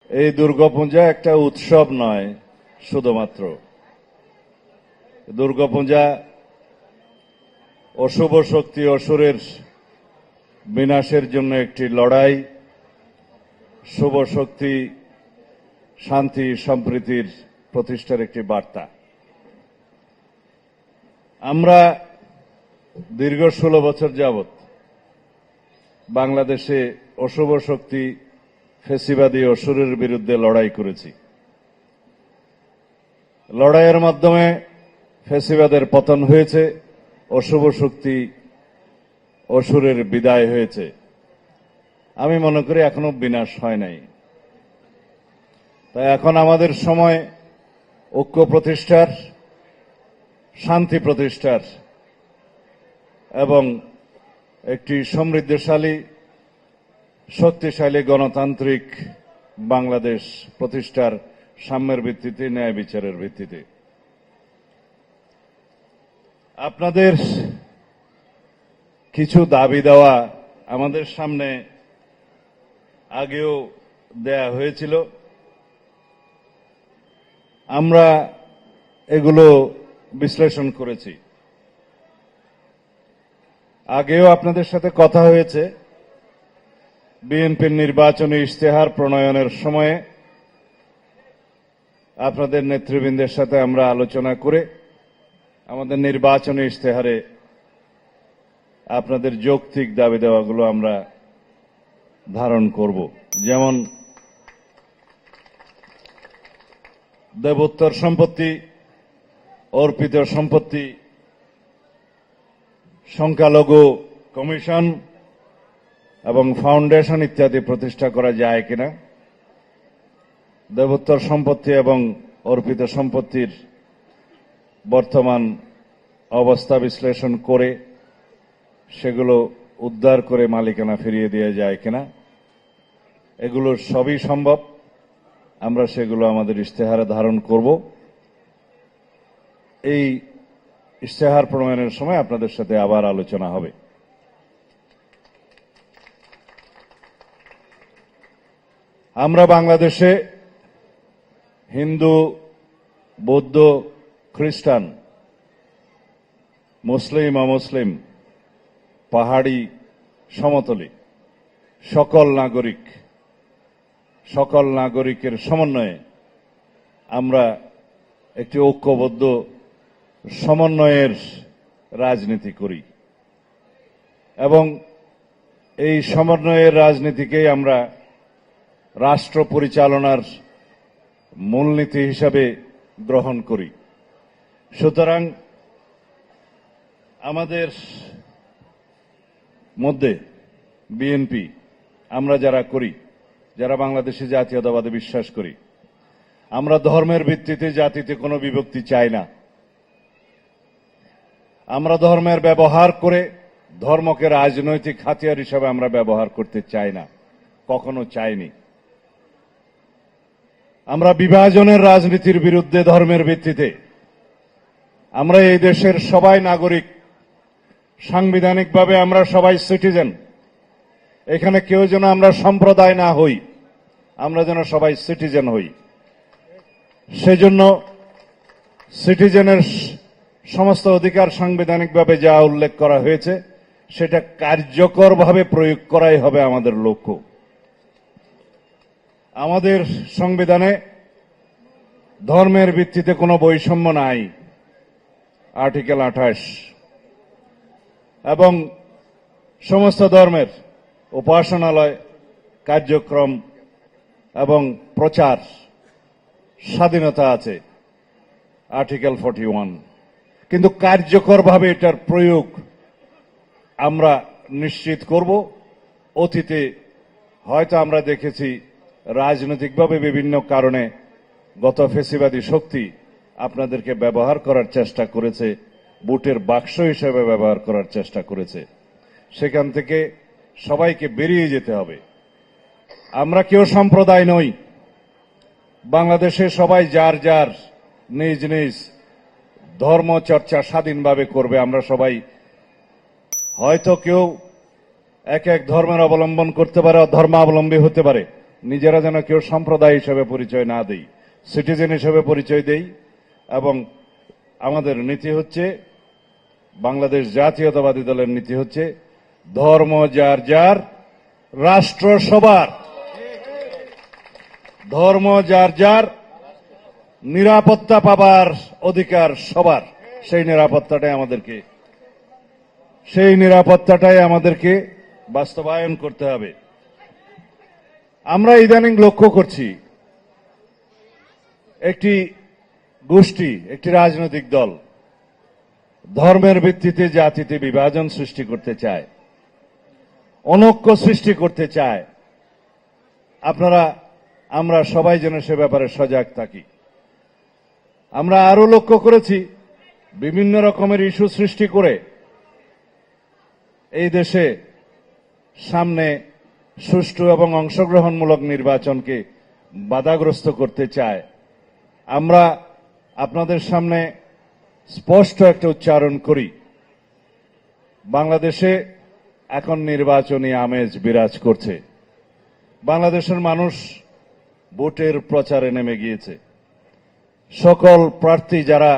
এই দুর্গাপূজা একটা উৎসব নয় শুধুমাত্র। দুর্গাপূজা অশুভ শক্তি অসুরের বিনাশের জন্য একটি লড়াই, শুভ শক্তি শান্তি সম্প্রীতির প্রতিষ্ঠার একটি বার্তা। আমরা দীর্ঘ 16 বছর যাবৎ বাংলাদেশে অশুভ শক্তি ফেসিবাদী অসুরের বিরুদ্ধে লড়াই করেছি। লড়াইয়ের মাধ্যমে ফেসিবাদের পতন হয়েছে, অশুভ শক্তি অসুরের বিদায় হয়েছে। আমি মনে করি এখনো বিনাশ হয় নাই। তাই এখন আমাদের সময় ঐক্য প্রতিষ্ঠার, শান্তি প্রতিষ্ঠার এবং একটি সমৃদ্ধশালী শক্তিশালী গণতান্ত্রিক বাংলাদেশ প্রতিষ্ঠার সাম্যের ভিত্তিতে, ন্যায় বিচারের ভিত্তিতে। আপনাদের কিছু দাবি দেওয়া আমাদের সামনে আগেও দেয়া হয়েছিল। আমরা এগুলো বিশ্লেষণ করেছি। আগেও আপনাদের সাথে কথা হয়েছে। বিএনপির নির্বাচনী ইশতেহার প্রণয়নের সময়ে আপনাদের নেতৃবৃন্দের সাথে আমরা আলোচনা করে আমাদের নির্বাচনী ইশতেহারে আপনাদের যৌক্তিক দাবি দেওয়াগুলো আমরা ধারণ করব। যেমন দেবোত্তর সম্পত্তি, অর্পিত সম্পত্তি, সংখ্যালঘু কমিশন এবং ফাউন্ডেশন ইত্যাদি প্রতিষ্ঠা করা যায় কিনা, দেবোত্তর সম্পত্তি এবং অর্পিত সম্পত্তির বর্তমান অবস্থা বিশ্লেষণ করে সেগুলো উদ্ধার করে মালিকানা ফিরিয়ে দেওয়া যায় কিনা, এগুলো সবই সম্ভব। আমরা সেগুলো আমাদের ইশতেহারে ধারণ করব। এই ইশতেহার প্রণয়নের সময় আপনাদের সাথে আবার আলোচনা হবে। আমরা বাংলাদেশে হিন্দু, বৌদ্ধ, খ্রিস্টান, মুসলিম, অমুসলিম, পাহাড়ি, সমতলী সকল নাগরিকের সমন্বয়ে আমরা একটি ঐক্যবদ্ধ সমন্বয়ের রাজনীতি করি এবং এই সমন্বয়ের রাজনীতিকেই আমরা রাষ্ট্র পরিচালনার মূলনীতি হিসাবে গ্রহণ করি। সুতরাং আমাদের মধ্যে বিএনপি, আমরা যারা করি, যারা বাংলাদেশে জাতীয়তাবাদে বিশ্বাস করি, আমরা ধর্মের ভিত্তিতে জাতিতে কোনো বিভক্তি চাই না। আমরা ধর্মের ব্যবহার করে ধর্মকে রাজনৈতিক হাতিয়ার হিসাবে আমরা ব্যবহার করতে চাই না, কখনো চাইনি। আমরা বিভাজনের রাজনীতির বিরুদ্ধে ধর্মের ভিত্তিতে। আমরা এই দেশের সবাই নাগরিক, সাংবিধানিকভাবে আমরা সবাই সিটিজেন। এখানে কেউ যেন আমরা সম্প্রদায় না হই, আমরা যেন সবাই সিটিজেন হই। সেজন্য সিটিজেনের সমস্ত অধিকার সাংবিধানিকভাবে যা উল্লেখ করা হয়েছে সেটা কার্যকরভাবে প্রয়োগ করাই হবে আমাদের লক্ষ্য। আমাদের সংবিধানে ধর্মের ভিত্তিতে কোনো বৈষম্য নাই, আর্টিকেল 28, এবং সমস্ত ধর্মের উপাসনালয়, কার্যক্রম এবং প্রচার স্বাধীনতা আছে, আর্টিকেল 41। কিন্তু কার্যকরভাবে এটার প্রয়োগ আমরা নিশ্চিত করব। অতীতে হয়তো আমরা দেখেছি রাজনৈতিকভাবে বিভিন্ন কারণে গত ফেসিবাদী শক্তি আপনাদেরকে ব্যবহার করার চেষ্টা করেছে, ভোটের বাক্স হিসেবে ব্যবহার করার চেষ্টা করেছে। সেখান থেকে সবাইকে বেরিয়ে যেতে হবে। আমরা কেউ সম্প্রদায় নই। বাংলাদেশে সবাই যার যার নিজ নিজ ধর্ম চর্চা স্বাধীনভাবে করবে। আমরা সবাই, হয়তো কেউ এক এক ধর্মের অবলম্বন করতে পারে, ধর্মাবলম্বী হতে পারে, নিজেরা যেন কেউ সম্প্রদায় হিসেবে পরিচয় না দেই, সিটিজেন হিসেবে পরিচয় দেই। এবং আমাদের নীতি হচ্ছে, বাংলাদেশ জাতীয়তাবাদী দলের নীতি হচ্ছে, ধর্ম যার যার, রাষ্ট্র সবার। ধর্ম যার যার, নিরাপত্তা পাবার অধিকার সবার। সেই নিরাপত্তাটাই আমাদেরকে বাস্তবায়ন করতে হবে। আমরা ইদানিং লক্ষ্য করছি একটি গোষ্ঠী, একটি রাজনৈতিক দল ধর্মের ভিত্তিতে জাতিতে বিভাজন সৃষ্টি করতে চায়, অনৈক্য সৃষ্টি করতে চায়। আমরা সবাই যেন সে ব্যাপারে সজাগ থাকি। আমরা আরো লক্ষ্য করেছি বিভিন্ন রকমের ইস্যু সৃষ্টি করে এই দেশে সামনে সুষ্ঠু এবং অংশগ্রহণমূলক নির্বাচনকে বাধাগ্রস্ত করতে চায়। আমরা আপনাদের সামনে স্পষ্ট একটা উচ্চারণ করি, বাংলাদেশে এখন নির্বাচনী আমেজ বিরাজ করছে। বাংলাদেশের মানুষ ভোটের প্রচারে নেমে গিয়েছে। সকল প্রার্থী যারা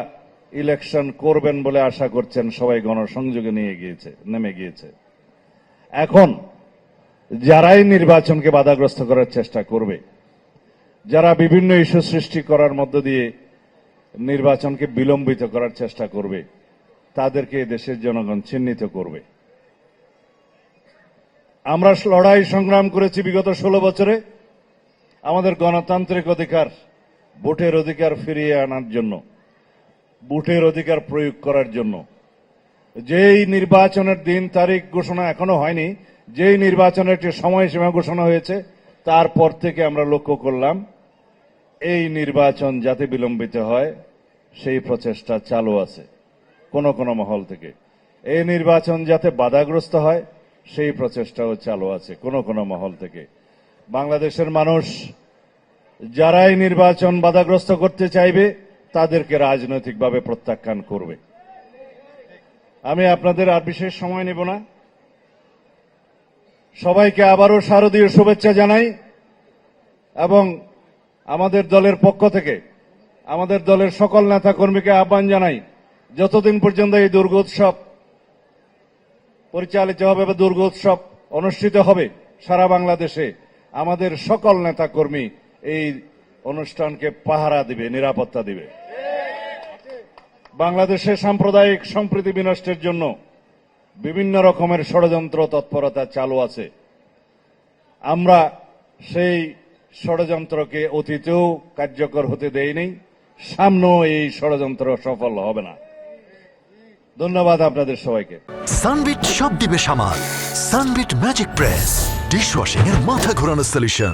ইলেকশন করবেন বলে আশা করছেন সবাই গণসংযোগে নেমে গিয়েছে। এখন যারাই নির্বাচনকে বাধাগ্রস্ত করার চেষ্টা করবে, যারা বিভিন্ন ইস্যু সৃষ্টি করার মধ্য দিয়ে নির্বাচনকে বিলম্বিত করার চেষ্টা করবে, তাদেরকে দেশের জনগণ চিহ্নিত করবে। আমরা লড়াই সংগ্রাম করেছি বিগত 16 বছরে আমাদের গণতান্ত্রিক অধিকার, ভোটের অধিকার ফিরিয়ে আনার জন্য, ভোটের অধিকার প্রয়োগ করার জন্য। যেই নির্বাচনের দিন তারিখ ঘোষণা এখনো হয়নি, যেই নির্বাচনের একটি সময়সীমা ঘোষণা হয়েছে, তারপর থেকে আমরা লক্ষ্য করলাম এই নির্বাচন যাতে বিলম্বিত হয় সেই প্রচেষ্টা চালু আছে কোন কোন মহল থেকে। এই নির্বাচন যাতে বাধাগ্রস্ত হয় সেই প্রচেষ্টাও চালু আছে কোন কোন মহল থেকে। বাংলাদেশের মানুষ যারাই নির্বাচন বাধাগ্রস্ত করতে চাইবে তাদেরকে রাজনৈতিকভাবে প্রত্যাখ্যান করবে। আমি আপনাদের আর বিশেষ সময় নেব না। সবাইকে আবারও শারদীয় শুভেচ্ছা জানাই এবং আমাদের দলের পক্ষ থেকে আমাদের দলের সকল নেতা কর্মীকে আহ্বান জানাই, যতদিন পর্যন্ত এই দুর্গোৎসব পরিচালিত হবে বা দুর্গোৎসব অনুষ্ঠিত হবে সারা বাংলাদেশে, আমাদের সকল নেতা কর্মী এই অনুষ্ঠানকে পাহারা দিবে, নিরাপত্তা দিবে। বাংলাদেশে সাম্প্রদায়িক সম্প্রীতি বিনষ্টের জন্য বিভিন্ন রকমের ষড়যন্ত্র তৎপরতা চালু আছে। আমরা সেই ষড়যন্ত্রকে অতীতেও কার্যকর হতে দেইনি, সামনেও এই ষড়যন্ত্র সফল হবে না। ধন্যবাদ আপনাদের সবাইকে। সানবিট সব দিবে সামাল। সানবিট ম্যাজিক প্রেস ডিশওয়াশিং এর মাথা ঘোরানো সলিউশন।